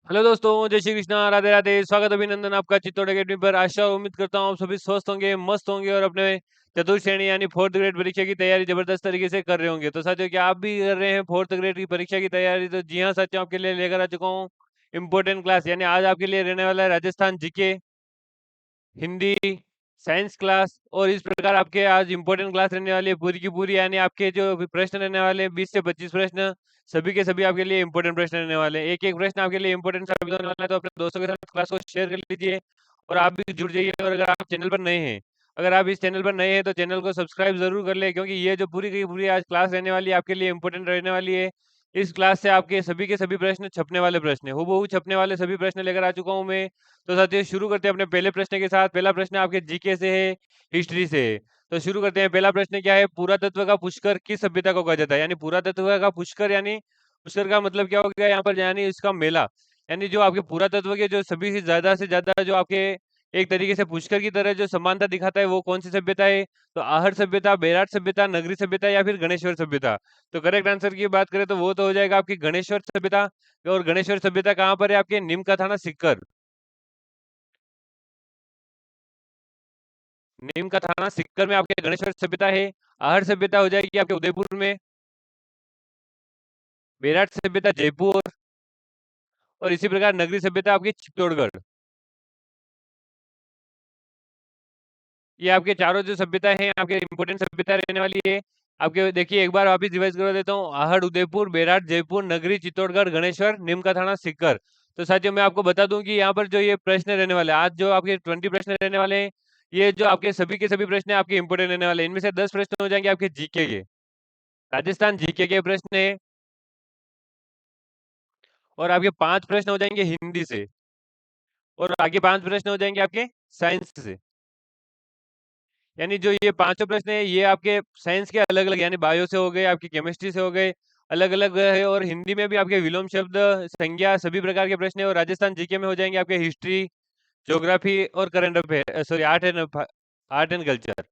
Hello दोस्तों, जय श्री कृष्णा, राधे राधे। स्वागत है अभिनंदन आपका चित्तौड़ अकेडमी पर। आशा और उम्मीद करता हूँ आप सभी स्वस्थ होंगे, मस्त होंगे और अपने चतुर्थ श्रेणी यानी फोर्थ ग्रेड परीक्षा की तैयारी जबरदस्त तरीके से कर रहे होंगे। तो साथियों, क्या आप भी कर रहे हैं फोर्थ ग्रेड की परीक्षा की तैयारी? तो जी हाँ साथियों, आपके लिए लेकर आ चुका हूँ इम्पोर्टेंट क्लास। यानी आज आपके लिए रहने वाला है Rajasthan GK, Hindi, science class. और इस प्रकार आपके आज इंपॉर्टेंट क्लास रहने वाली है पूरी की पूरी। यानी आपके जो भी प्रश्न रहने वाले हैं 20 से 25 प्रश्न, सभी के सभी आपके लिए इंपॉर्टेंट प्रश्न रहने वाले हैं। एक एक प्रश्न आपके लिए इंपॉर्टेंट साबित होने वाला है। तो अपने दोस्तों के साथ क्लास को शेयर कर लीजिए और आप भी जुड़ जाइए। और अगर आप चैनल पर नए हैं, अगर आप इस चैनल पर नए हैं तो चैनल को सब्सक्राइब जरूर कर ले, क्योंकि ये जो पूरी की पूरी आज क्लास रहने वाली है आपके लिए इंपॉर्टेंट रहने वाली है। इस क्लास से आपके सभी के सभी प्रश्न छपने वाले प्रश्न है, हूबहू छपने वाले सभी प्रश्न लेकर आ चुका हूँ मैं। तो साथियों, शुरू करते हैं अपने पहले प्रश्न के साथ। पहला प्रश्न आपके जीके से है, हिस्ट्री से है। तो शुरू करते हैं। पहला प्रश्न क्या है? पुरातत्व का पुष्कर किस सभ्यता को कहा जाता है? यानी पुरातत्व का पुष्कर, यानी पुष्कर का मतलब क्या हो गया यहाँ पर? यानी इसका मेला। यानी जो आपके पुरातत्व के जो सभी से ज्यादा जो आपके एक तरीके से पुष्कर की तरह जो समानता दिखाता है, वो कौन सी सभ्यता है? तो आहट सभ्यता, बेराट सभ्यता, नगरी सभ्यता या फिर गणेश्वर सभ्यता। तो करेक्ट आंसर की बात करें तो वो तो हो जाएगा आपकी गणेश्वर सभ्यता। और गणेश्वर सभ्यता कहाँ पर है? आपके नीम का थाना सिक्कर। नीम का थाना सिक्कर में आपके गणेश्वर सभ्यता है। आहट सभ्यता हो जाएगी आपके उदयपुर में। बेराट सभ्यता जयपुर। और इसी प्रकार नगरी सभ्यता आपकी चित्तौड़गढ़। ये आपके चारों जो सभ्यता हैं आपके इंपोर्टेंट सभ्यता रहने वाली है। आपके देखिए, एक बार वापिस रिवाइज करवा देता हूँ। आहट, उदयपुर, बेराट, जयपुर, नगरी, चित्तौड़गढ़, गणेश्वर, नीम का थाना सिक्कर। तो साथियों, मैं आपको बता दूं कि यहाँ पर जो ये प्रश्न रहने वाले हैं, आज जो आपके 20 प्रश्न रहने वाले हैं, ये जो आपके सभी के सभी प्रश्न आपके इंपोर्टेंट रहने वाले हैं। इनमें से 10 प्रश्न हो जाएंगे आपके जीके के, राजस्थान जीके के प्रश्न है। और आपके 5 प्रश्न हो जाएंगे हिंदी से। और आगे 5 प्रश्न हो जाएंगे आपके साइंस से। यानी जो ये पांचों प्रश्न है ये आपके साइंस के अलग अलग, यानी बायो से हो गए, आपकी केमिस्ट्री से हो गए, अलग अलग है। और हिंदी में भी आपके विलोम शब्द, संज्ञा, सभी प्रकार के प्रश्न है। और राजस्थान जीके में हो जाएंगे आपके हिस्ट्री, ज्योग्राफी और current affair, sorry art and culture.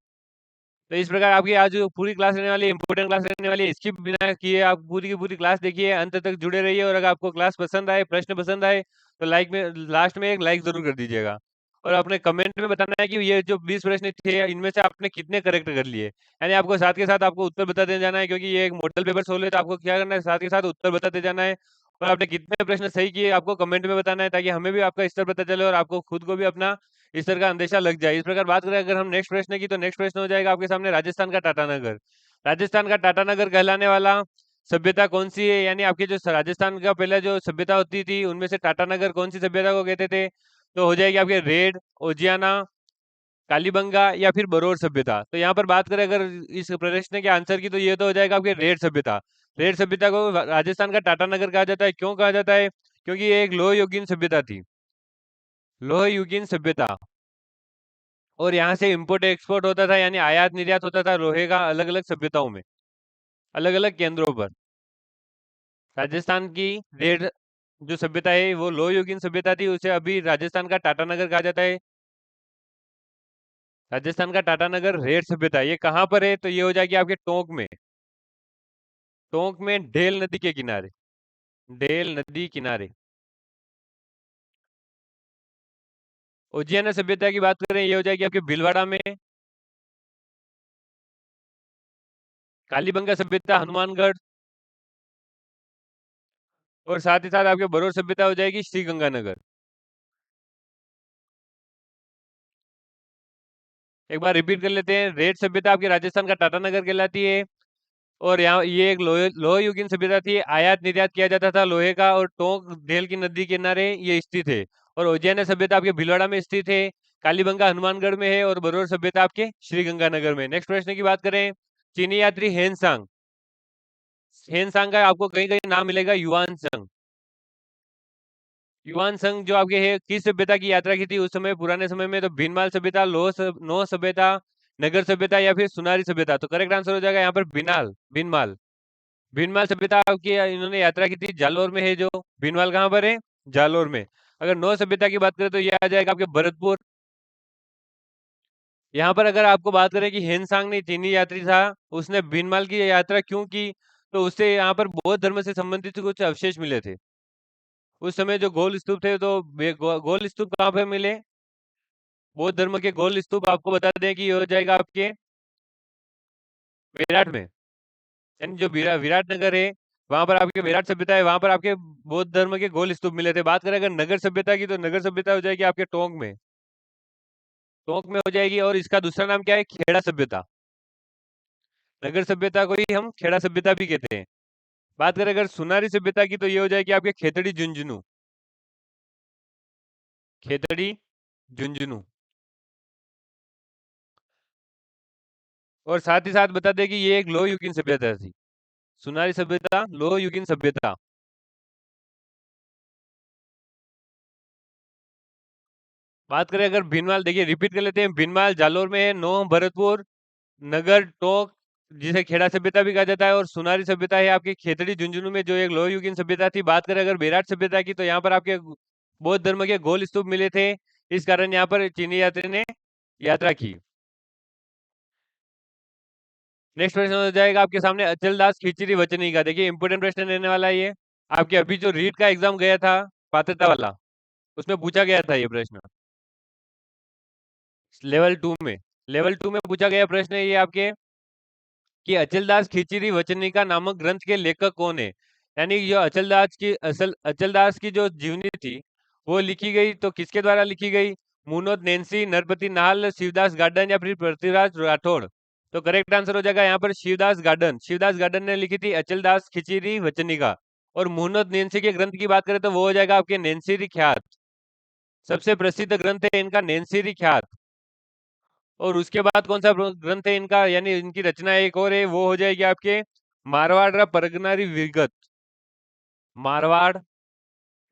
तो इस प्रकार आपकी आज जो पूरी क्लास रहने वाली है, इंपोर्टेंट क्लास रहने वाली है, स्किप बिना किए आप पूरी की पूरी क्लास देखिए, अंत तक जुड़े रहिए। और अगर आपको क्लास पसंद आए, प्रश्न पसंद आए, तो लाइक में लास्ट में एक लाइक जरूर कर दीजिएगा। और अपने कमेंट में बताना है कि ये जो 20 प्रश्न थे इनमें से आपने कितने करेक्ट कर लिए। यानी आपको साथ के साथ आपको उत्तर बताते जाना है, क्योंकि ये एक मॉडल पेपर सोल्व है। तो आपको क्या करना है, साथ के साथ उत्तर बताते जाना है। और आपने कितने प्रश्न सही किए आपको कमेंट में बताना है, ताकि हमें भी आपका स्तर पता चले और आपको खुद को भी अपना इस तरह का अंदेशा लग जाए। इस प्रकार बात करें अगर हम नेक्स्ट प्रश्न की, तो नेक्स्ट प्रश्न हो जाएगा आपके सामने राजस्थान का टाटानगर। राजस्थान का टाटानगर कहलाने वाला सभ्यता कौन सी है? यानी आपके जो राजस्थान का पहले जो सभ्यता होती थी उनमें से टाटानगर कौन सी सभ्यता को कहते थे? तो हो जाएगी आपके रेड, ओजियाना, कालीबंगा या फिर बरोर सभ्यता। तो यहाँ पर बात करें अगर इस प्रश्न के आंसर की, तो ये तो हो जाएगा आपके रेड सभ्यता। रेड सभ्यता को राजस्थान का टाटानगर कहा जाता है। क्यों कहा जाता है? क्योंकि ये एक लोह युगीन सभ्यता थी, लोह युगीन सभ्यता। और यहाँ से इंपोर्ट एक्सपोर्ट होता था, यानी आयात निर्यात होता था लोहे का अलग अलग सभ्यताओं में, अलग अलग केंद्रों पर। राजस्थान की रेड जो सभ्यता है वो लोह युगीन सभ्यता थी, उसे अभी राजस्थान का टाटानगर कहा जाता है। राजस्थान का टाटानगर रेड सभ्यता, ये कहाँ पर है? तो ये हो जाएगी आपके टोंक में। टोंक में ढेल नदी के किनारे, ढेल नदी किनारे। उज्जैन सभ्यता की बात करें, ये हो जाएगी आपके भीलवाड़ा में। कालीबंगा सभ्यता हनुमानगढ़। और साथ ही साथ आपके बरोर सभ्यता हो जाएगी श्री गंगानगर। एक बार रिपीट कर लेते हैं। रेड सभ्यता आपकी राजस्थान का टाटानगर कहलाती है। और यहाँ ये एक लोह युगीन सभ्यता थी, आयात निर्यात किया जाता था लोहे का। और टोंक ढेल की नदी के किनारे ये स्थित है। और उज्जैन सभ्यता आपके भीलवाड़ा में स्थित है। कालीबंगा हनुमानगढ़ में है। और बरोर सभ्यता आपके श्री गंगानगर में। नेक्स्ट प्रश्न की बात करें, चीनी यात्री हेनसांग, हेनसांग का आपको कहीं कहीं नाम मिलेगा युआन संघ। युआन संघ जो आपके है किस सभ्यता की यात्रा की थी उस समय, पुराने समय में? तो भीनमाल सभ्यता, नौ सभ्यता, नगर सभ्यता या फिर सुनारी सभ्यता। तो करेक्ट आंसर हो जाएगा यहाँ पर भीनाल, भीनमाल। भीनमाल सभ्यता की इन्होंने यात्रा की थी, जालोर में है जो। भीनमाल कहाँ पर है? जालोर में। अगर नौ सभ्यता की बात करें तो ये आ जाएगा आपके भरतपुर। यहाँ पर अगर आपको बात करें कि हेनसांग ने चीनी यात्री था, उसने भीनमाल की यात्रा क्यों की? तो उससे यहाँ पर बौद्ध धर्म से संबंधित कुछ अवशेष मिले थे। उस समय जो गोल स्तूप थे, तो गोल स्तूप कहाँ पे मिले? बौद्ध धर्म के गोल स्तूप आपको बता दें कि ये हो जाएगा आपके विराट में। यानी जो विराट नगर है, वहां पर आपके विराट सभ्यता है, वहां पर आपके बौद्ध धर्म के गोल स्तूप मिले थे। बात करें अगर नगर सभ्यता की, तो नगर सभ्यता हो जाएगी आपके टोंक में। टोंक में हो जाएगी, और इसका दूसरा नाम क्या है? खेड़ा सभ्यता। नगर सभ्यता को ही हम खेड़ा सभ्यता भी कहते हैं। बात करें अगर सुनारी सभ्यता की, तो ये हो जाएगी आपके खेतड़ी झुंझुनू। खेतड़ी झुंझुनू। और साथ ही साथ बता दें कि ये एक लोह युगीन सभ्यता थी। सुनारी सभ्यता, लोह युगीन सभ्यता। बात करें अगर भीनमाल, देखिए रिपीट कर लेते हैं। भीनमाल जालोर में है, नोह भरतपुर, नगर टोंक जिसे खेड़ा सभ्यता भी कहा जाता है, और सुनारी सभ्यता है आपकी खेतड़ी झुंझुनू में, जो एक लोह युगीन सभ्यता थी। बात करें अगर विराट सभ्यता की, तो यहाँ पर आपके बौद्ध धर्म के गोल स्तूप मिले थे, इस कारण यहाँ पर चीनी यात्री ने यात्रा की। नेक्स्ट प्रश्न हो जाएगा आपके सामने, अचलदास खिचड़ी वचनी का। देखिए इंपोर्टेंट प्रश्न रहने वाला है ये। आपके अभी जो रीट का एग्जाम गया था, पात्रता वाला, उसमें पूछा गया था ये प्रश्न। लेवल 2 में, लेवल 2 में पूछा गया प्रश्न है ये आपके, कि अचलदास खिचड़ी वचनिका नामक ग्रंथ के लेखक कौन है। यानी जो अचलदास की जो जीवनी थी, वो लिखी गई तो किसके द्वारा लिखी गई? मुनोद नैन्सी, नरपति नाहल, शिवदास गार्डन, या फिर पृथ्वीराज राठौड़? तो करेक्ट आंसर हो जाएगा यहाँ पर शिवदास गार्डन। शिवदास गार्डन ने लिखी थी अचलदास खिचड़ी वचनिका। और मुनोद नैन्सी के ग्रंथ की बात करें, तो वो हो जाएगा आपके नैन्सी ख्यात। सबसे प्रसिद्ध ग्रंथ है इनका नैन्सी ख्यात। और उसके बाद कौन सा ग्रंथ है इनका, यानी इनकी रचना एक और है, वो हो जाएगी आपके मारवाड़ रा परगनारी विगत। मारवाड़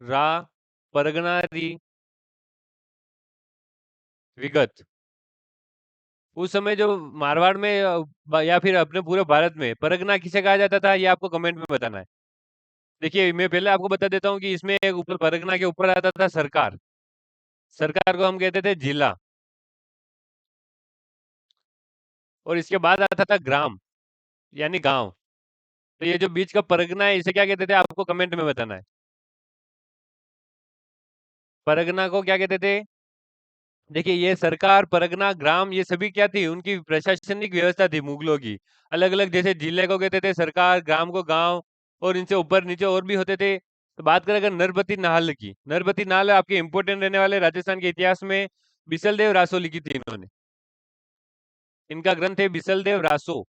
रा परगनारी विगत। उस समय जो मारवाड़ में या फिर अपने पूरे भारत में परगना किसे कहा जाता था, ये आपको कमेंट में बताना है। देखिए मैं पहले आपको बता देता हूँ कि इसमें एक ऊपर परगना के ऊपर आता था सरकार। सरकार को हम कहते थे जिला। और इसके बाद आता था ग्राम, यानी गांव। तो ये जो बीच का परगना है, इसे क्या कहते थे, आपको कमेंट में बताना है। परगना को क्या कहते थे? देखिए ये सरकार, परगना, ग्राम, ये सभी क्या थी, उनकी प्रशासनिक व्यवस्था थी मुगलों की। अलग अलग, जैसे जिले को कहते थे सरकार, ग्राम को गांव, और इनसे ऊपर नीचे और भी होते थे। तो बात करें अगर नरपति नाहल की, नरपति नाहल आपके इंपोर्टेंट रहने वाले राजस्थान के इतिहास में। बिसलदेव रासो लिखी थी इन्होंने। इनका ग्रंथ है बिसलदेव रासो।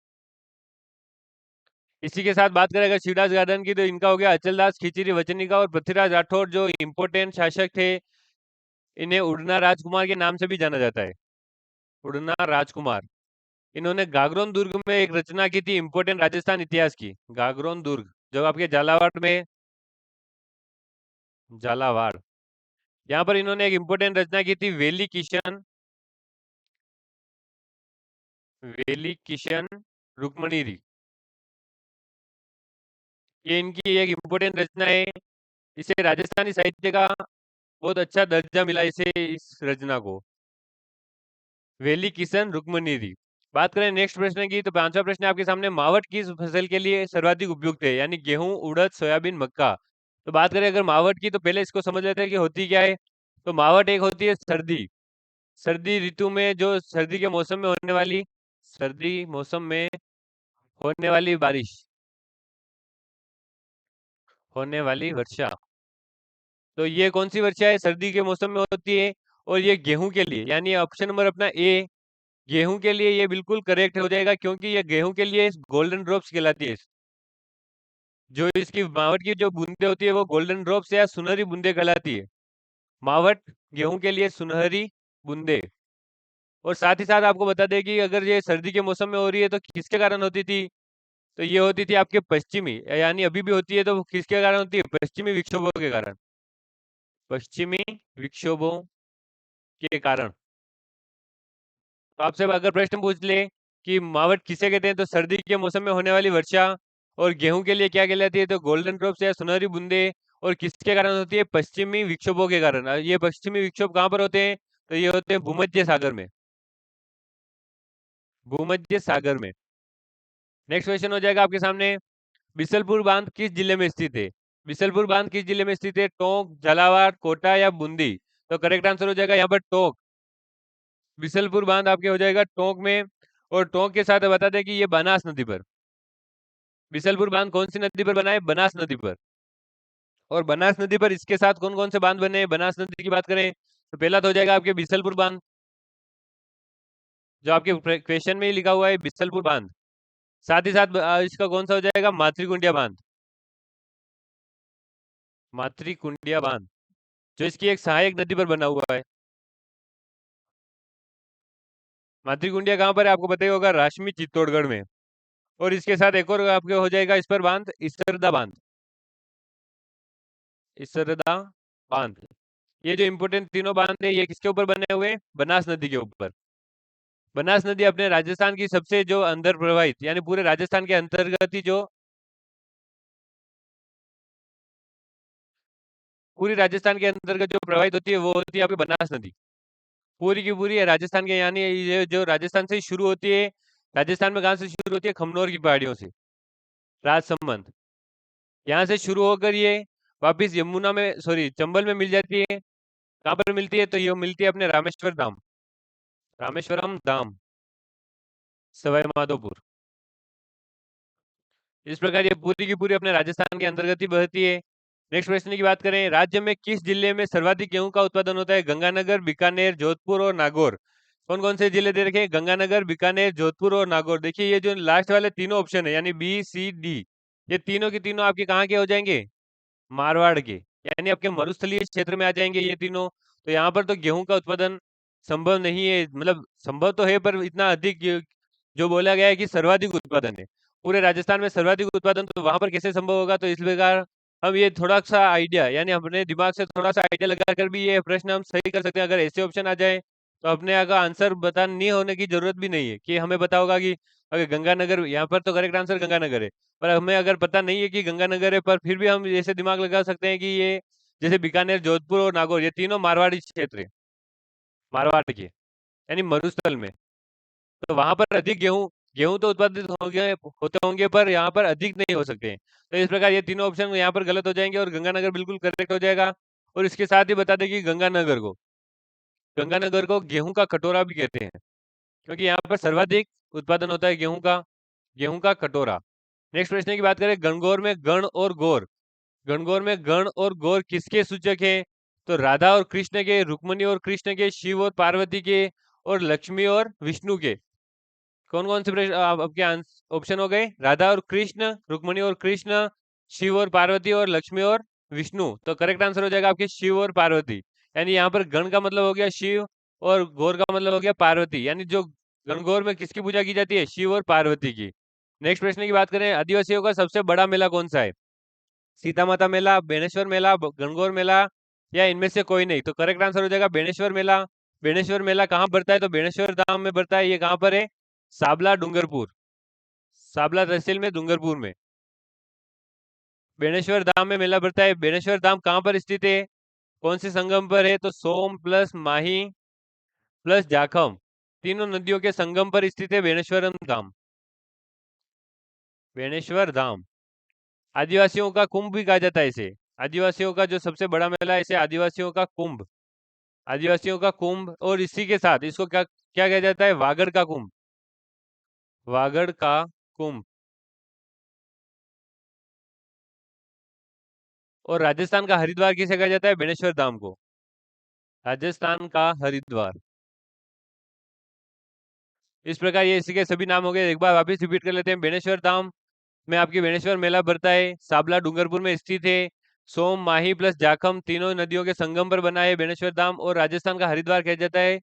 इसी के साथ बात करें अगर शिवदास गार्डन की, तो इनका हो गया अचलदास खिचड़ी वचनिका। और पृथ्वीराज राठौर जो इंपोर्टेंट शासक थे, इन्हें उड़ना राजकुमार के नाम से भी जाना जाता है। उड़ना राजकुमार। इन्होंने गागरोन दुर्ग में एक रचना की थी इंपोर्टेंट राजस्थान इतिहास की। गागरोन दुर्ग जो आपके झालावाड़ में, झालावाड़, यहाँ पर इन्होंने एक इंपोर्टेंट रचना की थी, वेली किशन, वेली किशन रुक्मणी। ये इनकी एक इंपोर्टेंट रचना है। इसे राजस्थानी साहित्य का बहुत अच्छा दर्जा मिला इसे, इस रचना को, वेली किशन रुक्मणी। बात करें नेक्स्ट प्रश्न की, तो पांचवा प्रश्न आपके सामने, मावट किस फसल के लिए सर्वाधिक उपयुक्त है? यानी गेहूं, उड़द, सोयाबीन, मक्का। तो बात करें अगर मावट की, तो पहले इसको समझ लेते हैं कि होती क्या है। तो मावट एक होती है सर्दी, सर्दी ऋतु में, जो सर्दी के मौसम में होने वाली, सर्दी मौसम में होने वाली बारिश, होने वाली वर्षा। तो ये कौन सी वर्षा है? सर्दी के मौसम में होती है। और ये गेहूं के लिए, यानी ऑप्शन नंबर अपना ए, गेहूं के लिए ये बिल्कुल करेक्ट हो जाएगा, क्योंकि ये गेहूं के लिए गोल्डन ड्रॉप्स कहलाती है। जो इसकी मावट की जो बूंदे होती है, वो गोल्डन ड्रॉप्स या सुनहरी बूंदे कहलाती है। मावट गेहूं के लिए सुनहरी बूंदे। और साथ ही साथ आपको बता दें कि अगर ये सर्दी के मौसम में हो रही है, तो किसके कारण होती थी? तो ये होती थी आपके पश्चिमी, यानी अभी भी होती है, तो किसके कारण होती है? पश्चिमी विक्षोभों के कारण। पश्चिमी विक्षोभों के कारण। तो आपसे अगर प्रश्न पूछ ले कि मावट किसे कहते हैं, तो सर्दी के मौसम में होने वाली वर्षा। और गेहूं के लिए क्या कहलाती है? तो गोल्डन ड्रॉप्स या सुनहरी बूंदे। और किसके कारण होती है? पश्चिमी विक्षोभों के कारण। ये पश्चिमी विक्षोभ कहाँ पर होते हैं? तो ये होते हैं भूमध्य सागर में, भूमध्य सागर में। नेक्स्ट क्वेश्चन हो जाएगा आपके सामने, बिसलपुर बांध किस जिले में स्थित है? बिसलपुर बांध किस जिले में स्थित है? टोंक, झालावाड़, कोटा या बूंदी? तो करेक्ट आंसर हो जाएगा यहाँ पर टोंक। बिसलपुर बांध आपके हो जाएगा टोंक में। और टोंक के साथ बता दें कि ये बनास नदी पर, बिसलपुर बांध कौन सी नदी पर बना है? बनास नदी पर। और बनास नदी पर इसके साथ कौन कौन से बांध बने हैं? बनास नदी की बात करें तो पहला तो हो जाएगा आपके बिसलपुर बांध, जो आपके क्वेश्चन में ही लिखा हुआ है बिसलपुर बांध। साथ ही साथ इसका कौन सा हो जाएगा? मातृकुंडिया बांध। मातृकुंडिया बांध जो इसकी एक सहायक नदी पर बना हुआ है। मातृकुंडिया कहाँ पर है आपको पता ही होगा, राशमी चित्तौड़गढ़ में। और इसके साथ एक और आपके हो जाएगा इस पर बांध, इसरदा बांध। इसरदा बांध, ये जो इंपोर्टेंट तीनों बांध है ये किसके ऊपर बने हुए हैं? बनास नदी के ऊपर। बनास नदी अपने राजस्थान की सबसे जो अंदर प्रवाहित, यानी पूरे राजस्थान के अंतर्गत ही जो पूरी राजस्थान के अंतर्गत जो प्रवाहित होती है वो होती है आपकी बनास नदी। पूरी की पूरी राजस्थान के, यानी ये जो राजस्थान से शुरू होती है, राजस्थान में कहाँ से शुरू होती है? खमनोर की पहाड़ियों से, राजसमंद, यहाँ से शुरू होकर ये वापिस यमुना में, सॉरी चंबल में मिल जाती है। कहाँ पर मिलती है? तो ये मिलती है अपने रामेश्वर धाम, रामेश्वरम धाम, सवाई माधोपुर। इस प्रकार ये पूरी की पूरी अपने राजस्थान के अंतर्गत ही बहती है। नेक्स्ट प्रश्न की बात करें, राज्य में किस जिले में सर्वाधिक गेहूं का उत्पादन होता है? गंगानगर, बीकानेर, जोधपुर और नागौर। कौन कौन से जिले दे रखे हैं? गंगानगर, बीकानेर, जोधपुर और नागौर। देखिए ये जो लास्ट वाले तीनों ऑप्शन है, यानी बी सी डी, ये तीनों की तीनों आपके कहाँ के हो जाएंगे? मारवाड़ के, यानी आपके मरुस्थलीय क्षेत्र में आ जाएंगे ये तीनों। तो यहाँ पर तो गेहूं का उत्पादन संभव नहीं है, मतलब संभव तो है पर इतना अधिक जो बोला गया है कि सर्वाधिक उत्पादन है पूरे राजस्थान में, सर्वाधिक उत्पादन तो वहां पर कैसे संभव होगा? तो इस प्रकार हम ये थोड़ा सा आइडिया, यानी अपने दिमाग से थोड़ा सा आइडिया लगा कर भी ये प्रश्न हम सही कर सकते हैं। अगर ऐसे ऑप्शन आ जाए तो अपने आगे आंसर बता नहीं होने की जरूरत भी नहीं है कि हमें पता होगा कि अगर गंगानगर, यहाँ पर तो करेक्ट आंसर गंगानगर है, पर हमें अगर पता नहीं है कि गंगानगर है, पर फिर भी हम ऐसे दिमाग लगा सकते हैं कि ये जैसे बीकानेर, जोधपुर और नागौर, ये तीनों मारवाड़ी क्षेत्र है, मारवाड़ के, यानी मरुस्थल में। तो वहां पर अधिक गेहूं गेहूं तो उत्पादित होंगे, होते होंगे, पर यहाँ पर अधिक नहीं हो सकते हैं। तो इस प्रकार ये तीनों ऑप्शन यहाँ पर गलत हो जाएंगे और गंगानगर बिल्कुल करेक्ट हो जाएगा। और इसके साथ ही बता दें कि गंगानगर को गेहूं का कटोरा भी कहते हैं, क्योंकि यहाँ पर सर्वाधिक उत्पादन होता है गेहूं का कटोरा। नेक्स्ट प्रश्न की बात करें, गणगौर में गण और गौर, गणगौर में गण और गौर किसके सूचक हैं? तो राधा और कृष्ण के, रुक्मणी और कृष्ण के, शिव और पार्वती के, और लक्ष्मी और विष्णु के। कौन कौन से प्रश्न आपके ऑप्शन हो गए? राधा और कृष्ण, रुक्मणी और कृष्ण, शिव और पार्वती, और लक्ष्मी और विष्णु। तो करेक्ट आंसर हो जाएगा आपके शिव और पार्वती। यानी यहाँ पर गण का मतलब हो गया शिव और गौर का मतलब हो गया पार्वती, यानी जो गणगौर में किसकी पूजा की जाती है? शिव और पार्वती की। नेक्स्ट प्रश्न की बात करें, आदिवासियों का सबसे बड़ा मेला कौन सा है? सीता माता मेला, बेणेश्वर मेला, गणगौर मेला, या इनमें से कोई नहीं? तो करेक्ट आंसर हो जाएगा बेणेश्वर मेला। बेणेश्वर मेला कहाँ पड़ता है? तो बेणेश्वर धाम में पड़ता है। ये कहाँ पर है? साबला डूंगरपुर, साबला तहसील में, डूंगरपुर में बेणेश्वर धाम में मेला पड़ता है। बेणेश्वर धाम कहाँ पर स्थित है? कौन से संगम पर है? तो सोम प्लस माही प्लस जाखम, तीनों नदियों के संगम पर स्थित है बेणेश्वर धाम। बेणेश्वर धाम आदिवासियों का कुंभ भी कहा जाता है इसे। आदिवासियों का जो सबसे बड़ा मेला है इसे आदिवासियों का कुंभ, आदिवासियों का कुंभ। और इसी के साथ इसको क्या क्या कहा जाता है? वागड़ का कुंभ, वागड़ का कुंभ। और राजस्थान का हरिद्वार किसे कहा जाता है? बेणेश्वर धाम को, राजस्थान का हरिद्वार। इस प्रकार ये इसी के सभी नाम हो गए। एक बार वापस रिपीट कर लेते हैं। बेणेश्वर धाम में आपकी बेणेश्वर मेला भरता है, साबला डूंगरपुर में स्थित है। सोम, माही प्लस जाखम, तीनों नदियों के संगम पर बना है बेणेश्वर धाम। और राजस्थान का हरिद्वार कहा जाता है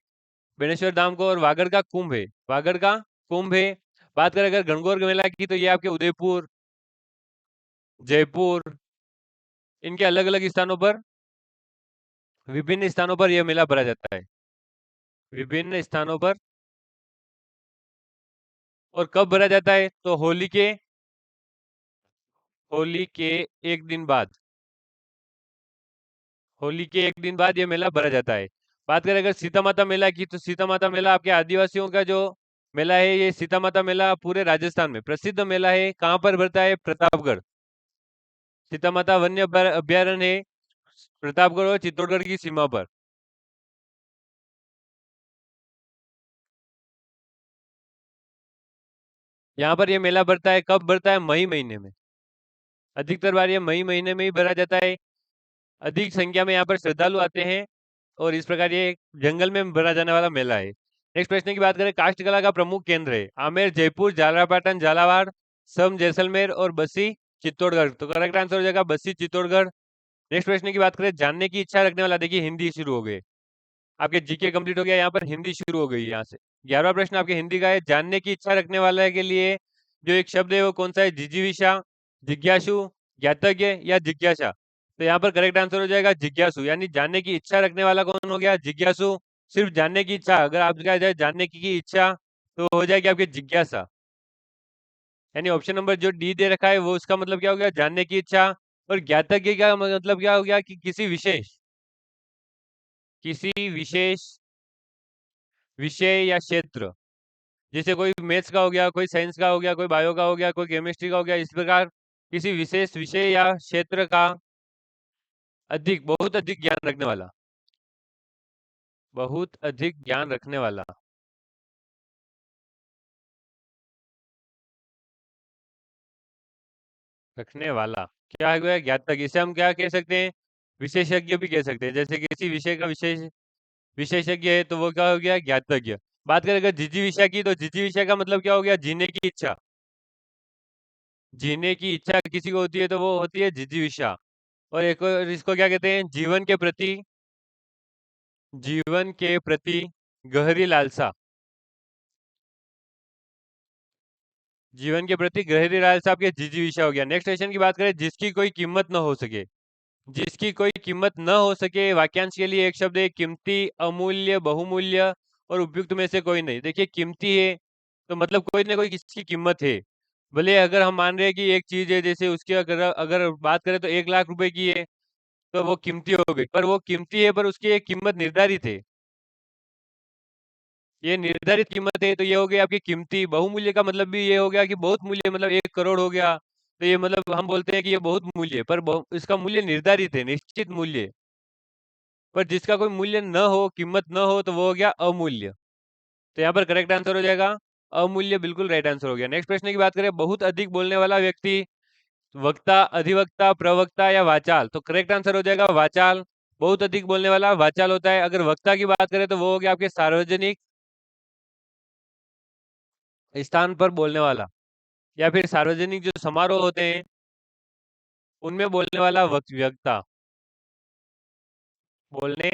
बेणेश्वर धाम को। और वागड़ का कुंभ है, वागड़ का कुंभ है। बात करें अगर गणगौर मेला की, तो ये आपके उदयपुर, जयपुर, इनके अलग अलग स्थानों पर, विभिन्न स्थानों पर यह मेला भरा जाता है, विभिन्न स्थानों पर। और कब भरा जाता है? तो होली के एक दिन बाद, होली के एक दिन बाद ये मेला भरा जाता है। बात करें अगर सीता माता मेला की, तो सीता माता मेला आपके आदिवासियों का जो मेला है, ये सीता माता मेला पूरे राजस्थान में प्रसिद्ध मेला है। कहाँ पर भरता है? प्रतापगढ़, सीता माता वन्य अभ्यारण्य है प्रतापगढ़ और चित्तौड़गढ़ की सीमा पर। यहाँ पर ये मेला भरता है, कब भरता है? मई महीने में। अधिकतर बार ये मई महीने में ही भरा जाता है। अधिक संख्या में यहाँ पर श्रद्धालु आते हैं और इस प्रकार ये जंगल में भरा जाने वाला मेला है। नेक्स्ट प्रश्न की बात करें, काष्ठ कला का प्रमुख केंद्र है आमेर, जयपुर, झालरापाटन, झालावाड़, सम, जैसलमेर और बस्सी चित्तौड़गढ़। तो करेक्ट आंसर हो जाएगा बस्सी चित्तौड़गढ़। नेक्स्ट प्रश्न की बात करें, जानने की इच्छा रखने वाला, देखिए हिंदी शुरू हो गई। आपके जीके कंप्लीट हो गया, यहाँ पर हिंदी शुरू हो गई यहाँ से। 11वां प्रश्न आपके हिंदी का है, जानने की इच्छा रखने वाले के लिए जो एक शब्द है वो कौन सा है? जिजीविषा, जिज्ञासु, ज्ञातज्ञ या जिज्ञासा। तो यहाँ पर करेक्ट आंसर हो जाएगा जिज्ञासु, यानी जानने की इच्छा रखने वाला कौन हो गया? जिज्ञासु। सिर्फ जानने की इच्छा, अगर आप कहा जाए जानने की इच्छा तो हो जाएगी आपकी जिज्ञासा। यानी ऑप्शन नंबर जो डी दे रखा है वो उसका मतलब क्या हो गया? जानने की इच्छा। और ज्ञातज्ञ का मतलब क्या हो गया? कि किसी विशेष विषय या क्षेत्र, जैसे कोई मैथ्स का हो गया, कोई साइंस का हो गया, कोई बायो का हो गया, कोई केमिस्ट्री का हो गया, इस प्रकार किसी विशेष विषय या क्षेत्र का बहुत अधिक ज्ञान रखने वाला। बहुत अधिक ज्ञान रखने वाला क्या है? ज्ञातक। इसे हम क्या कह सकते हैं? विशेषज्ञ भी कह सकते हैं। जैसे किसी विषय का विशेषज्ञ है तो वो क्या हो गया? ज्ञातज्ञ। बात करें अगर जिजीविषा की, तो जिजीविषा का मतलब क्या हो गया? जीने की इच्छा। जीने की इच्छा किसी को होती है तो वो होती है जिजीविषा। और एक और इसको क्या कहते हैं? जीवन के प्रति गहरी लालसा। जीवन के प्रति गहरी लालसा आपके जिजीविषा हो गया। नेक्स्ट क्वेश्चन की बात करें, जिसकी कोई कीमत न हो सके। जिसकी कोई कीमत न हो सके, वाक्यांश के लिए एक शब्द है कीमती, अमूल्य, बहुमूल्य और उपयुक्त में से कोई नहीं। देखिए कीमती है तो मतलब कोई ना कोई किसकी कीमत है। भले अगर हम मान रहे हैं कि एक चीज है, जैसे उसकी अगर अगर बात करें तो 1 लाख रुपए की है तो वो कीमती हो गई, पर वो कीमती है पर उसकी एक कीमत निर्धारित है। ये निर्धारित कीमत है तो ये हो गया आपकी कीमती। बहुमूल्य का मतलब भी ये हो गया कि बहुत मूल्य, मतलब 1 करोड़ हो गया तो ये मतलब हम बोलते हैं कि ये बहुत मूल्य, पर इसका मूल्य निर्धारित है, निश्चित मूल्य। पर जिसका कोई मूल्य न हो, कीमत न हो, तो वो हो गया अमूल्य। तो यहाँ पर करेक्ट आंसर हो जाएगा अमूल्य, बिल्कुल राइट आंसर हो गया। नेक्स्ट प्रश्न की बात करें, बहुत अधिक बोलने वाला व्यक्ति वक्ता, अधिवक्ता, प्रवक्ता या वाचाल। तो करेक्ट आंसर हो जाएगा वाचाल। बहुत अधिक बोलने वाला वाचाल होता है। अगर वक्ता की बात करें तो वो हो गया आपके सार्वजनिक स्थान पर बोलने वाला, या फिर सार्वजनिक जो समारोह होते हैं उनमें बोलने वाला वक्ता, बोलने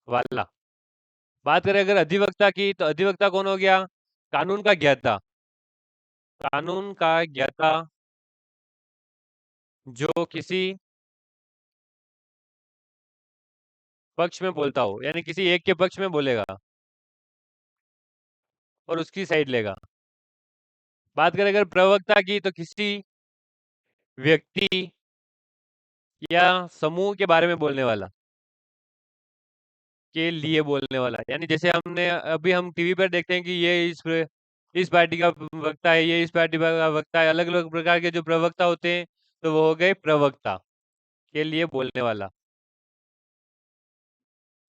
वाला। बात करें अगर अधिवक्ता की, तो अधिवक्ता कौन हो गया? कानून का ज्ञाता। कानून का ज्ञाता जो किसी पक्ष में बोलता हो, यानी किसी एक के पक्ष में बोलेगा और उसकी साइड लेगा। बात करें अगर प्रवक्ता की, तो किसी व्यक्ति या समूह के बारे में बोलने वाला, के लिए बोलने वाला। यानी जैसे हमने अभी हम टीवी पर देखते हैं कि ये इस पार्टी का वक्ता है, ये इस पार्टी का वक्ता है, अलग अलग प्रकार के जो प्रवक्ता होते हैं तो वो हो गए प्रवक्ता, के लिए बोलने वाला।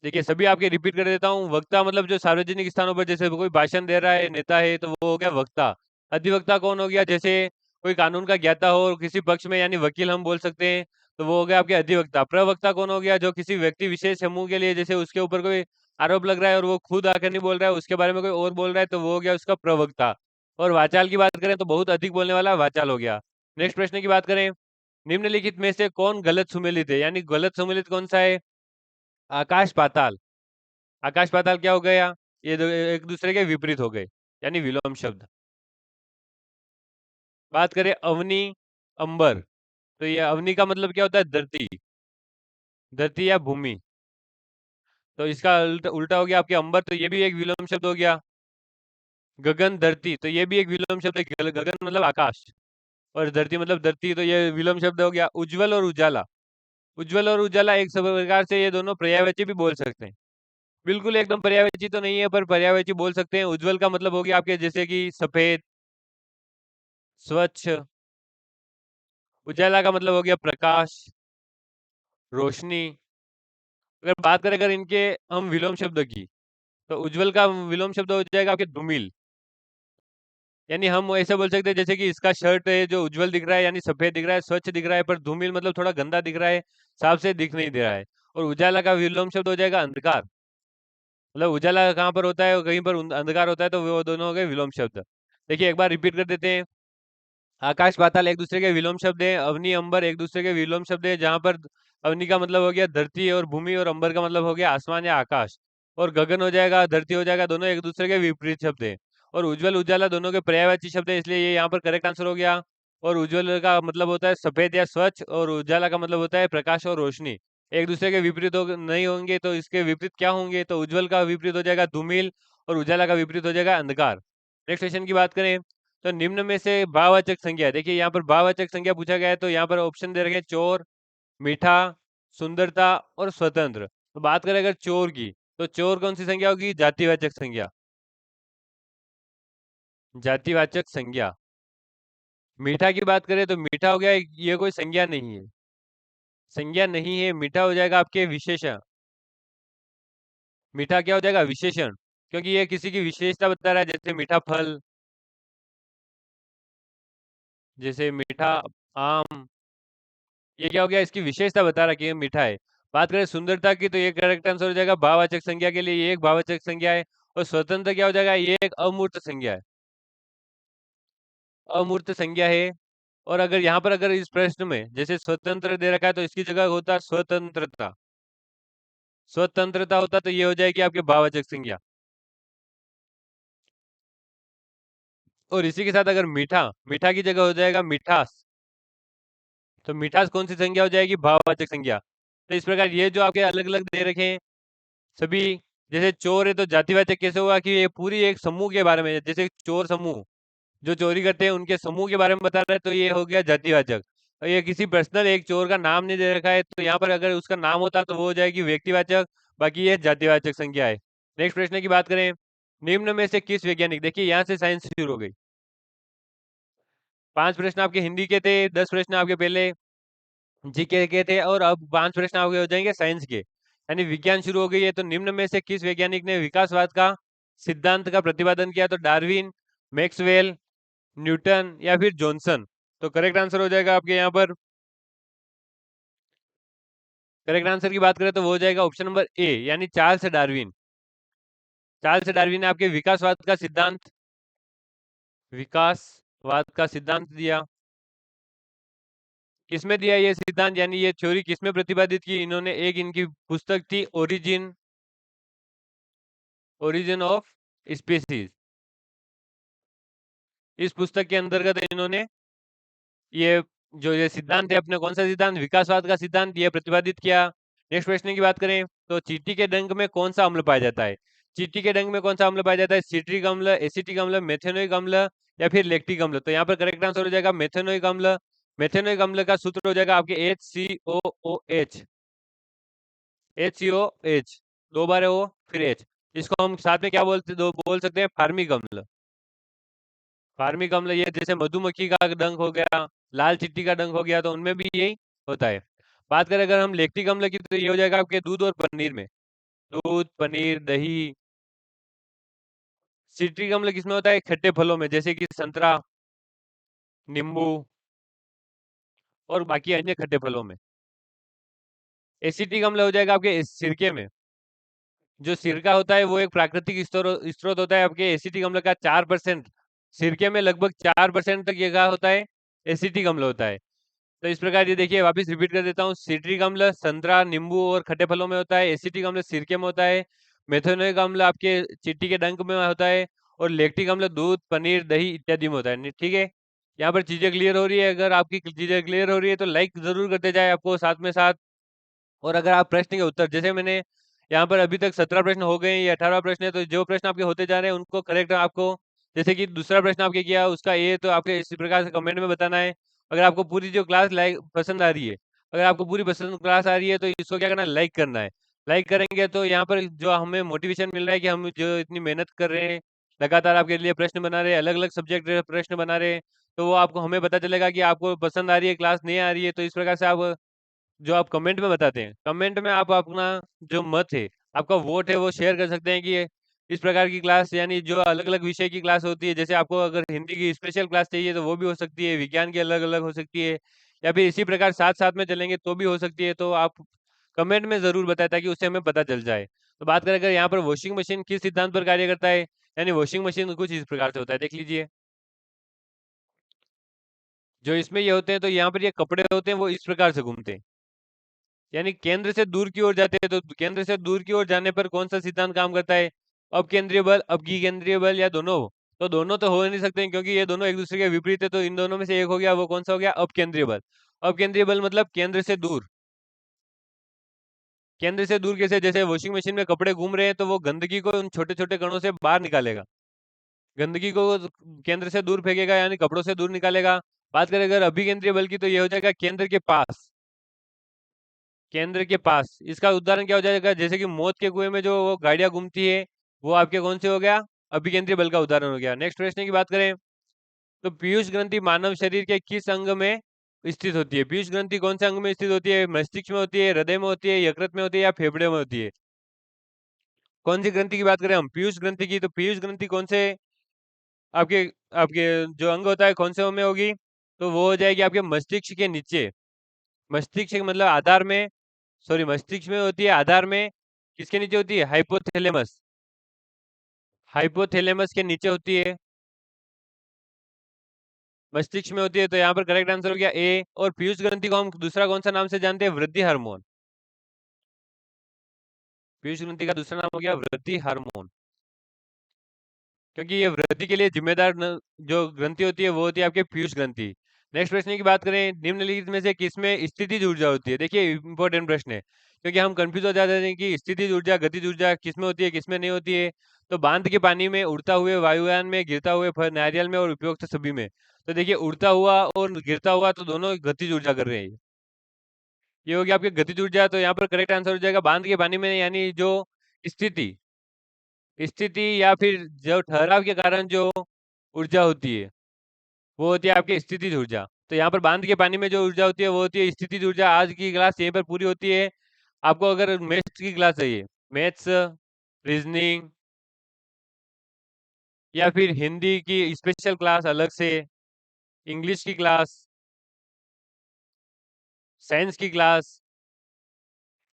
देखिए सभी आपके रिपीट कर देता हूँ। वक्ता मतलब जो सार्वजनिक स्थानों पर जैसे कोई भाषण दे रहा है, नेता है, तो वो हो गया वक्ता। अधिवक्ता कौन हो गया? जैसे कोई कानून का ज्ञाता हो और किसी पक्ष में, यानी वकील हम बोल सकते हैं, तो वो हो गया आपके अधिवक्ता। प्रवक्ता कौन हो गया? जो किसी व्यक्ति विशेष समूह के लिए, जैसे उसके ऊपर कोई आरोप लग रहा है और वो खुद आकर नहीं बोल रहा है, उसके बारे में कोई और बोल रहा है, तो वो हो गया उसका प्रवक्ता। और वाचाल की बात करें तो बहुत अधिक बोलने वाला वाचाल हो गया। नेक्स्ट प्रश्न की बात करें, निम्नलिखित में से कौन गलत सुमेलित है? यानी गलत सुमेलित कौन सा है? आकाश पाताल। आकाश पाताल क्या हो गया? ये एक दूसरे के विपरीत हो गए, यानी विलोम शब्द। बात करें अवनी, अंबर, तो ये अवनी का मतलब क्या होता है? धरती, धरती या भूमि। तो इसका उल्टा हो गया आपके अंबर, तो ये भी एक विलोम शब्द हो गया। गगन, धरती, तो ये भी एक विलोम शब्द है। गगन मतलब आकाश और धरती मतलब धरती, तो ये विलोम शब्द हो गया। उज्जवल और उजाला, उज्जवल और उजाला एक सब प्रकार से ये दोनों पर्यायवाची भी बोल सकते हैं। बिल्कुल एकदम पर्यायवाची तो नहीं है, पर पर्यायवाची बोल सकते हैं। उज्जवल का मतलब हो गया आपके जैसे कि सफेद, स्वच्छ, उजाला का मतलब हो गया प्रकाश, रोशनी। अगर बात करें अगर इनके हम विलोम शब्द की, तो उज्जवल का विलोम शब्द हो जाएगा आपके धूमिल। यानी हम ऐसे बोल सकते हैं जैसे कि इसका शर्ट है जो उज्जवल दिख रहा है, यानी सफेद दिख रहा है, स्वच्छ दिख रहा है, पर धूमिल मतलब थोड़ा गंदा दिख रहा है, साफ से दिख नहीं दे रहा है। और उजाला का विलोम शब्द हो जाएगा अंधकार। मतलब उजाला कहाँ पर होता है और कहीं पर अंधकार होता है, तो वो दोनों हो गए विलोम शब्द। देखिए एक बार रिपीट कर देते हैं। आकाश पाताल एक दूसरे के विलोम शब्द है, अवनी अंबर एक दूसरे के विलोम शब्द है, जहां पर अवनी का मतलब हो गया धरती और भूमि, और अंबर का मतलब हो गया आसमान या आकाश। और गगन हो जाएगा, धरती हो जाएगा, दोनों एक दूसरे के विपरीत शब्द है। और उज्जवल उजाला दोनों के पर्यायवाची शब्द है, इसलिए ये यहाँ पर करेक्ट आंसर हो गया। और उज्जवल का मतलब होता है सफेद या स्वच्छ, और उजाला का मतलब होता है प्रकाश और रोशनी। एक दूसरे के विपरीत नहीं होंगे तो इसके विपरीत क्या होंगे, तो उज्जवल का विपरीत हो जाएगा धूमिल, और उजाला का विपरीत हो जाएगा अंधकार। नेक्स्ट क्वेश्चन की बात करें, तो निम्न में से भाववाचक संज्ञा, देखिए यहाँ पर भाववाचक संज्ञा पूछा गया है, तो यहाँ पर ऑप्शन दे रखे हैं चोर, मीठा, सुंदरता और स्वतंत्र। तो बात करें अगर चोर की, तो चोर कौन सी संज्ञा होगी, जातिवाचक संज्ञा, जातिवाचक संज्ञा। मीठा की बात करें तो मीठा हो गया, ये कोई संज्ञा नहीं है, संज्ञा नहीं है, मीठा हो जाएगा आपके विशेषण। मीठा क्या हो जाएगा, विशेषण, क्योंकि ये किसी की विशेषता बता रहा है, जैसे मीठा फल, जैसे मीठा आम, ये क्या हो गया, इसकी विशेषता बता रहा है कि ये मीठा है। बात करें सुंदरता की, तो ये करेक्ट आंसर हो जाएगा भाववाचक संज्ञा के लिए, ये एक भाववाचक संज्ञा है। और स्वतंत्र क्या हो जाएगा, ये एक अमूर्त संज्ञा है, अमूर्त संज्ञा है। और अगर यहाँ पर अगर इस प्रश्न में जैसे स्वतंत्र दे रखा है, तो इसकी जगह होता है स्वतंत्रता, स्वतंत्रता होता तो ये हो जाएगी आपके भाववाचक संज्ञा। और इसी के साथ अगर मीठा, मीठा की जगह हो जाएगा मिठास, तो मिठास कौन सी संज्ञा हो जाएगी, भाववाचक संज्ञा। तो इस प्रकार ये जो आपके अलग अलग दे रखे हैं सभी, जैसे चोर है तो जातिवाचक कैसे हुआ कि ये पूरी एक समूह के बारे में है, जैसे चोर समूह जो चोरी करते हैं उनके समूह के बारे में बता रहा है, तो ये हो गया जातिवाचक। और ये किसी पर्सनल एक चोर का नाम नहीं दे रखा है, तो यहाँ पर अगर उसका नाम होता तो वो हो जाएगी व्यक्तिवाचक, बाकी ये जातिवाचक संज्ञा है। नेक्स्ट प्रश्न की बात करें, निम्न में से किस वैज्ञानिक, देखिए यहाँ से साइंस शुरू हो गई। 5 प्रश्न आपके हिंदी के थे, 10 प्रश्न आपके पहले जीके के थे, और अब 5 प्रश्न आपके हो जाएंगे साइंस के, यानी विज्ञान शुरू हो गई है। तो निम्न में से किस वैज्ञानिक ने विकासवाद का सिद्धांत का प्रतिपादन किया, तो डार्विन, मैक्सवेल, न्यूटन या फिर जॉनसन। तो करेक्ट आंसर हो जाएगा आपके यहाँ पर, करेक्ट आंसर की बात करें तो वो हो जाएगा ऑप्शन नंबर ए, यानी चार्ल्स डार्विन। चार्ल्स डार्विन ने आपके विकासवाद का सिद्धांत, विकासवाद का सिद्धांत दिया। किसमें दिया ये सिद्धांत, यानी ये थ्योरी किसमें प्रतिपादित की इन्होंने, एक इनकी पुस्तक थी ओरिजिन, ओरिजिन ऑफ स्पीसीज। इस पुस्तक के अंतर्गत इन्होंने ये जो ये सिद्धांत है अपने, कौन सा सिद्धांत, विकासवाद का सिद्धांत, ये प्रतिपादित किया। नेक्स्ट प्रश्न की बात करें, तो चींटी के डंक में कौन सा अम्ल पाया जाता है, चींटी के डंक में कौन सा अम्ल पाया जाता है, सिट्रिक अम्ल, एसिटिक अम्ल, मेथेनोइक अम्ल या फिर लैक्टिक अम्ल। तो यहाँ पर करेक्ट आंसर हो जाएगा मेथेनोइक अम्ल। मेथेनोइक अम्ल का सूत्र हो जाएगा आपके HCOOH, HCOH, दो बार है वो, फिर H। इसको हम साथ में क्या बोलते, दो बोल सकते हैं, फार्मिक अम्ल। फार्मिक अम्ल ये जैसे मधुमक्खी का डंक हो गया, लाल चींटी का डंक हो गया, तो उनमें भी यही होता है। बात करें अगर हम लैक्टिक अम्ल की, तो ये हो जाएगा आपके दूध और पनीर में, दूध, पनीर, दही। सिट्रिक अम्ल किसमें होता है, खट्टे फलों में, जैसे कि संतरा, नींबू और बाकी अन्य खट्टे फलों में। एसिटिक अम्ल हो जाएगा आपके सिरके में, जो सिरका होता है वो एक प्राकृतिक स्रोत होता है आपके एसिटिक अम्ल का, 4%, सिरके में लगभग 4% तक ये क्या होता है, एसिटिक अम्ल होता है। तो इस प्रकार ये देखिए वापस रिपीट कर देता हूँ, सिट्रिक अम्ल संतरा, नींबू और खट्टे फलों में होता है, एसिटिक अम्ल सिरके में होता है, मेथेनोइक अम्ल आपके चींटी के डंक में होता है, और लैक्टिक अम्ल दूध, पनीर, दही इत्यादि में होता है। ठीक है, यहाँ पर चीजें क्लियर हो रही है, अगर आपकी चीजें क्लियर हो रही है तो लाइक जरूर करते जाए आपको साथ में साथ। और अगर आप प्रश्न के उत्तर, जैसे मैंने यहाँ पर अभी तक 17 प्रश्न हो गए या 18 प्रश्न है, तो जो प्रश्न आपके होते जा रहे हैं उनको करेक्ट आपको, जैसे कि दूसरा प्रश्न आपके किया उसका ये, तो आपके इसी प्रकार से कमेंट में बताना है। अगर आपको पूरी जो क्लास लाइक पसंद आ रही है, अगर आपको पूरी पसंद क्लास आ रही है, तो इसको क्या करना है, लाइक करना है। लाइक करेंगे तो यहाँ पर जो हमें मोटिवेशन मिल रहा है कि हम जो इतनी मेहनत कर रहे हैं, लगातार आपके लिए प्रश्न बना रहे हैं, अलग अलग सब्जेक्ट प्रश्न बना रहे हैं, तो वो आपको हमें पता चलेगा कि आपको पसंद आ रही है क्लास, नहीं आ रही है। तो इस प्रकार से आप जो आप कमेंट में बताते हैं, कमेंट में आप अपना जो मत है, आपका वोट है, वो शेयर कर सकते हैं कि इस प्रकार की क्लास, यानी जो अलग-अलग विषय की क्लास होती है, जैसे आपको अगर हिंदी की स्पेशल क्लास चाहिए तो वो भी हो सकती है, विज्ञान की अलग-अलग हो सकती है, या फिर इसी प्रकार साथ-साथ में चलेंगे तो भी हो सकती है। तो आप कमेंट में ज़रूर बताएँ ताकि उससे हमें पता चल जाए। तो बात करें अगर यहाँ पर वॉशिंग मशीन किस सिद्धांत पर कार्य करता है, यानी वॉशिंग मशीन कुछ इस प्रकार से होता है, देख लीजिए। जो इसमें ये होते हैं, तो यहाँ पर ये कपड़े होते हैं वो इस प्रकार से घूमते हैं। यानी केंद्र से दूर की ओर जाते हैं, तो केंद्र से दूर की ओर जाने पर कौन सा सिद्धांत काम करता है? अपकेंद्रीय बल, अपकेंद्रीय बल, या दोनों? तो दोनों तो हो नहीं सकते क्योंकि ये दोनों एक दूसरे के विपरीत है, तो इन दोनों में से एक हो गया, वो कौन सा हो गया? अपकेंद्रीय बल। अपकेंद्रीय बल मतलब केंद्र से दूर। केंद्र से दूर कैसे? जैसे वॉशिंग मशीन में कपड़े घूम रहे हैं तो वो गंदगी को उन छोटे छोटे कणों से बाहर निकालेगा, गंदगी को वो केंद्र से दूर फेंकेगा, यानी कपड़ों से दूर निकालेगा। बात करें अगर अभिकेंद्रीय बल की, तो ये हो जाएगा केंद्र के पास। केंद्र के पास इसका उदाहरण क्या हो जाएगा? जैसे कि मौत के कुएं में जो वो गाड़ियां घूमती है, वो आपके कौन से हो गया? अभिकेंद्रीय बल का उदाहरण हो गया। नेक्स्ट प्रश्न की बात करें, तो पीयूष ग्रंथि मानव शरीर के किस अंग में स्थित होती है? पीयूष ग्रंथि कौन से अंग में स्थित होती है? मस्तिष्क में होती है, हृदय में होती है, यकृत में होती है, या फेफड़े में होती है? कौन सी ग्रंथि की बात करें हम? पीयूष ग्रंथि की। तो पीयूष ग्रंथि कौन से आपके आपके जो अंग होता है, कौन से में होगी? तो वो हो जाएगी आपके मस्तिष्क के नीचे। मस्तिष्क मतलब आधार में, सॉरी, मस्तिष्क में होती है, आधार में किसके नीचे होती है? हाइपोथैलेमस। हाइपोथैलेमस के नीचे होती है, मस्तिष्क में होती है। तो यहाँ पर करेक्ट आंसर हो गया ए। और पीयूष ग्रंथि को हम दूसरा कौन सा नाम से जानते हैं? वृद्धि हार्मोन। पीयूष ग्रंथि का दूसरा नाम हो गया वृद्धि हार्मोन, क्योंकि ये वृद्धि के लिए जिम्मेदार जो ग्रंथि होती है वो होती है आपके पीयूष ग्रंथि। नेक्स्ट प्रश्न की बात करें, निम्नलिखित में से किसमें स्थितिज ऊर्जा होती है? देखिए इंपॉर्टेंट प्रश्न है, क्योंकि हम कंफ्यूज हो जाते हैं कि स्थितिज ऊर्जा, गतिज ऊर्जा किसमें होती है, किसमें नहीं होती है। तो बांध के पानी में, उड़ता हुए वायुयान में, गिरता हुए फल नारियल में, और उपयुक्त सभी में। तो देखिए उड़ता हुआ और गिरता हुआ तो दोनों गतिज ऊर्जा कर रहे हैं। ये हो गया आपके गतिज ऊर्जा। तो यहाँ पर करेक्ट आंसर हो जाएगा बांध के पानी में, यानी जो स्थिति स्थिति या फिर जो ठहराव के कारण जो ऊर्जा होती है, वो होती है आपकी स्थितिज ऊर्जा। तो यहाँ पर बांध के पानी में जो ऊर्जा होती है वो होती है स्थितिज ऊर्जा। आज की क्लास यहीं पर पूरी होती है। आपको अगर मैथ्स की क्लास चाहिए, मैथ्स, रीजनिंग, या फिर हिंदी की स्पेशल क्लास अलग से, इंग्लिश की क्लास, साइंस की क्लास,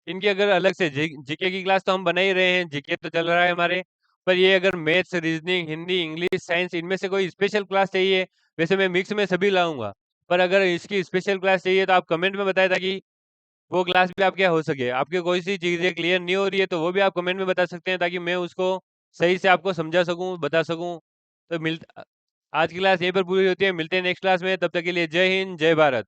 इनकी अगर अलग से जीके की क्लास तो हम बना ही रहे हैं, जीके तो चल रहा है हमारे। पर ये अगर maths, reasoning, Hindi, English, science, इनमें से कोई स्पेशल क्लास चाहिए, वैसे मैं मिक्स में सभी लाऊंगा, पर अगर इसकी स्पेशल क्लास चाहिए तो आप कमेंट में बताएं, ताकि वो क्लास भी आपके हो सके। आपके कोई सी चीजें क्लियर नहीं हो रही है तो वो भी आप कमेंट में बता सकते हैं, ताकि मैं उसको सही से आपको समझा सकूं, बता सकूं। तो मिल आज की क्लास यहीं पर पूरी होती है, मिलते हैं नेक्स्ट क्लास में। तब तक के लिए जय हिंद, जय भारत।